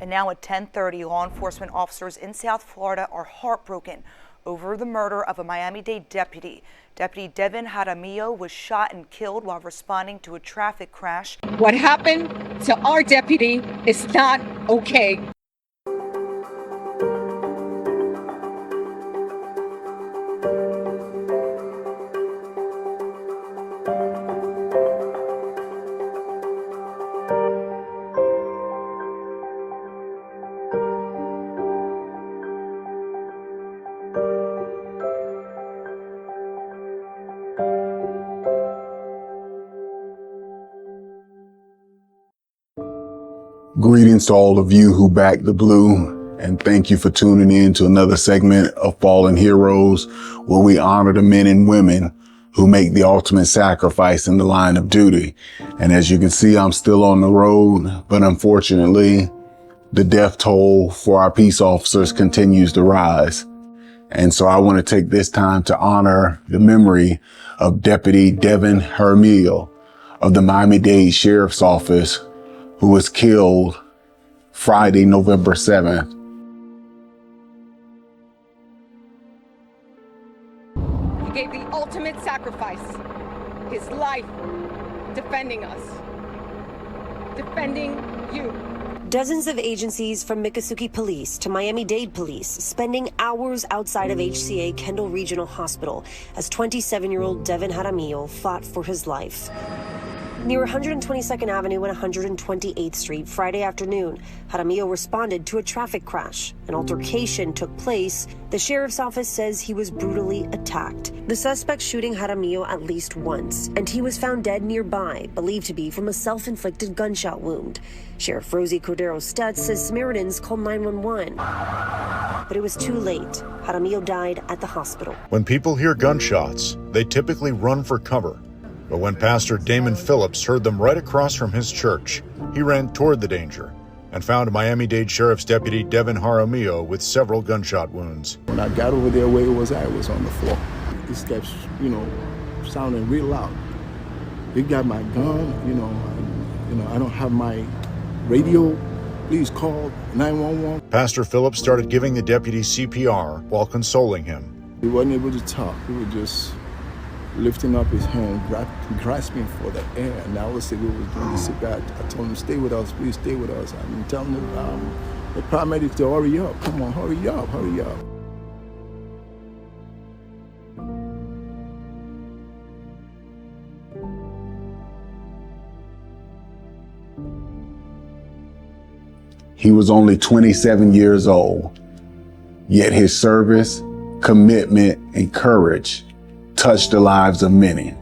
And now at 10:30, law enforcement officers in South Florida are heartbroken over the murder of a Miami-Dade deputy. Deputy Devin Jaramillo was shot and killed while responding to a traffic crash. What happened to our deputy is not okay. Greetings to all of you who back the blue, and thank you for tuning in to another segment of Fallen Heroes, where we honor the men and women who make the ultimate sacrifice in the line of duty. And as you can see, I'm still on the road, but unfortunately, the death toll for our peace officers continues to rise. And so I want to take this time to honor the memory of Deputy Devin Jaramillo of the Miami-Dade Sheriff's Office, who was killed Friday, November 7th. He gave the ultimate sacrifice, his life, defending us, defending you. Dozens of agencies from Miccosukee Police to Miami-Dade Police spending hours outside of HCA Kendall Regional Hospital as 27-year-old Devin Jaramillo fought for his life. Near 122nd Avenue and 128th Street Friday afternoon, Jaramillo responded to a traffic crash. An altercation took place. The sheriff's office says he was brutally attacked. The suspect shooting Jaramillo at least once, and he was found dead nearby, believed to be from a self-inflicted gunshot wound. Sheriff Rosie Cordero-Stutz says Samaritans called 911. But it was too late. Jaramillo died at the hospital. When people hear gunshots, they typically run for cover. But when Pastor Damon Phillips heard them right across from his church, he ran toward the danger and found Miami-Dade Sheriff's Deputy Devin Jaramillo with several gunshot wounds. When I got over there where it was, I was on the floor. The steps, sounding real loud. They got my gun, I don't have my radio. Please call 911. Pastor Phillips started giving the deputy CPR while consoling him. He wasn't able to talk. He was just lifting up his hand, grasping for the air. And I was saying, we were doing the CPR. I told him, stay with us, please stay with us. I'm telling the paramedics to hurry up. Come on, hurry up, hurry up. He was only 27 years old, yet his service, commitment, and courage touched the lives of many.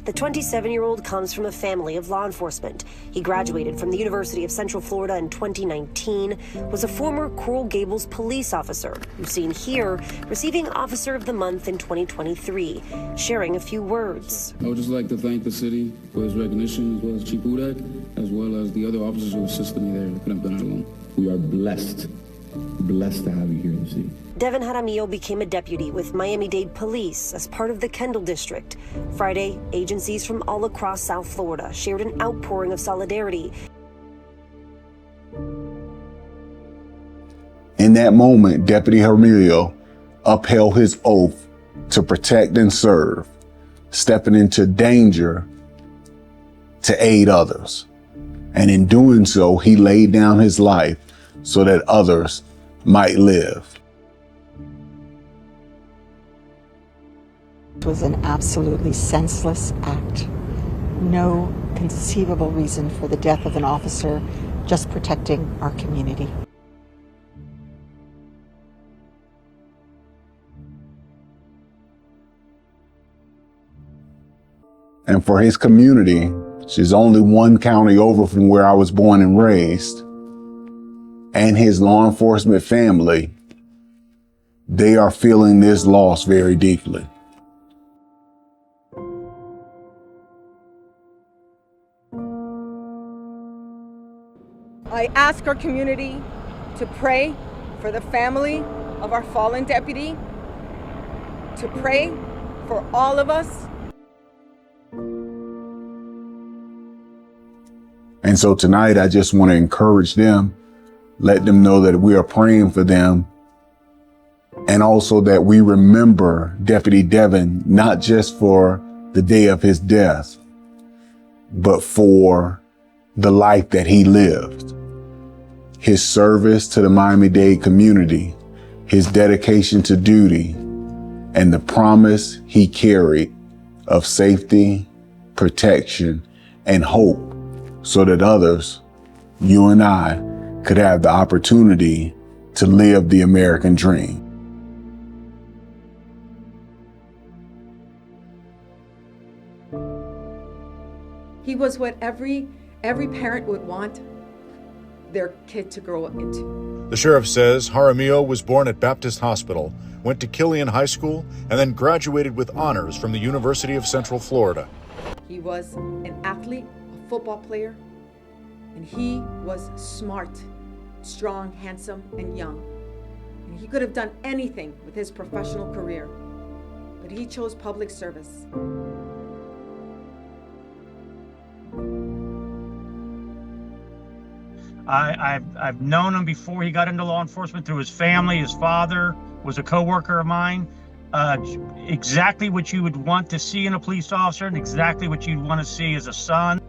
The 27-year-old comes from a family of law enforcement. He graduated from the University of Central Florida in 2019, was a former Coral Gables police officer, who's seen here receiving Officer of the Month in 2023, sharing a few words. I would just like to thank the city for his recognition, as well as Chief Udak, as well as the other officers who assisted me there. I couldn't have done it alone. We are blessed to have you here in the city. Devin Jaramillo became a deputy with Miami-Dade Police as part of the Kendall District. Friday, agencies from all across South Florida shared an outpouring of solidarity. In that moment, Deputy Jaramillo upheld his oath to protect and serve, stepping into danger to aid others. And in doing so, he laid down his life so that others might live. It was an absolutely senseless act. No conceivable reason for the death of an officer, just protecting our community. And for his community, which is only one county over from where I was born and raised, and his law enforcement family, they are feeling this loss very deeply. I ask our community to pray for the family of our fallen deputy, to pray for all of us. And so tonight, I just want to encourage them, let them know that we are praying for them, and also that we remember Deputy Devin, not just for the day of his death, but for the life that he lived, his service to the Miami-Dade community, his dedication to duty, and the promise he carried of safety, protection, and hope so that others, you and I, could have the opportunity to live the American dream. He was what every parent would want their kid to grow up into. The sheriff says Jaramillo was born at Baptist Hospital, went to Killian High School, and then graduated with honors from the University of Central Florida. He was an athlete, a football player, and he was smart, strong, handsome, and young. And he could have done anything with his professional career, but he chose public service. I've known him before he got into law enforcement through his family. His father was a coworker of mine. Exactly what you would want to see in a police officer and exactly what you'd want to see as a son.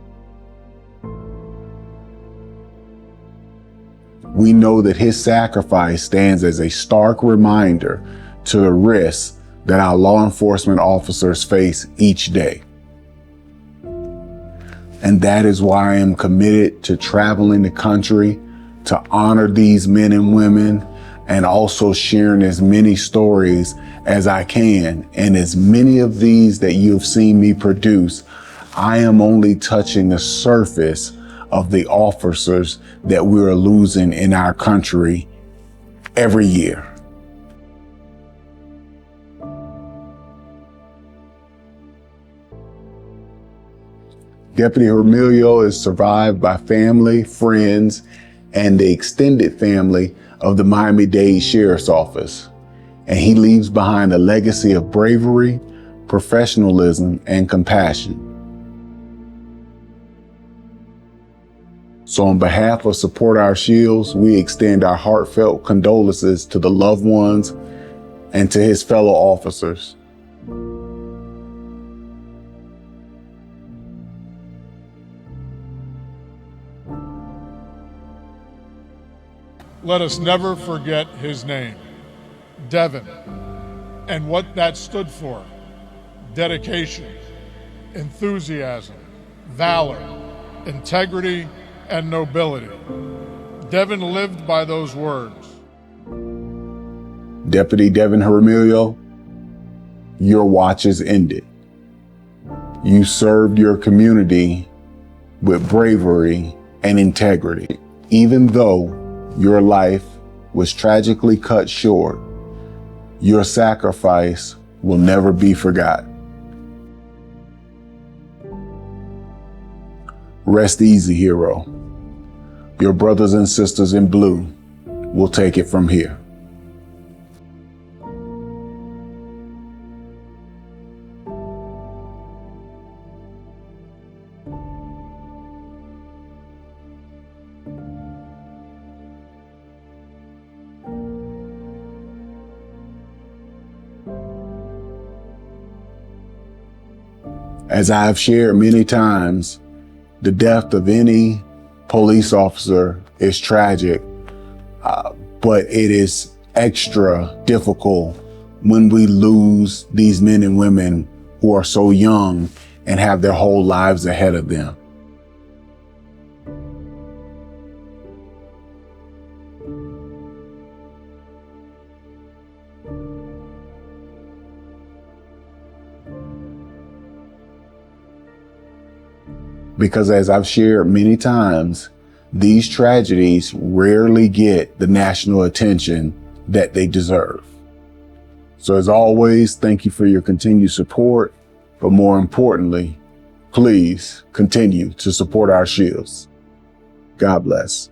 We know that his sacrifice stands as a stark reminder to the risks that our law enforcement officers face each day. And that is why I am committed to traveling the country to honor these men and women, and also sharing as many stories as I can. And as many of these that you've seen me produce, I am only touching the surface of the officers that we are losing in our country every year. Deputy Jaramillo is survived by family, friends, and the extended family of the Miami-Dade Sheriff's Office. And he leaves behind a legacy of bravery, professionalism, and compassion. So on behalf of Support Our Shields, we extend our heartfelt condolences to the loved ones and to his fellow officers. Let us never forget his name, Devin, and what that stood for: dedication, enthusiasm, valor, integrity, and nobility. Devin lived by those words. Deputy Devin Jaramillo, your watch is ended. You served your community with bravery and integrity. Even though your life was tragically cut short, your sacrifice will never be forgotten. Rest easy, hero. Your brothers and sisters in blue will take it from here. As I have shared many times, the death of any police officer is tragic, but it is extra difficult when we lose these men and women who are so young and have their whole lives ahead of them. Because as I've shared many times, these tragedies rarely get the national attention that they deserve. So as always, thank you for your continued support, but more importantly, please continue to support our shields. God bless.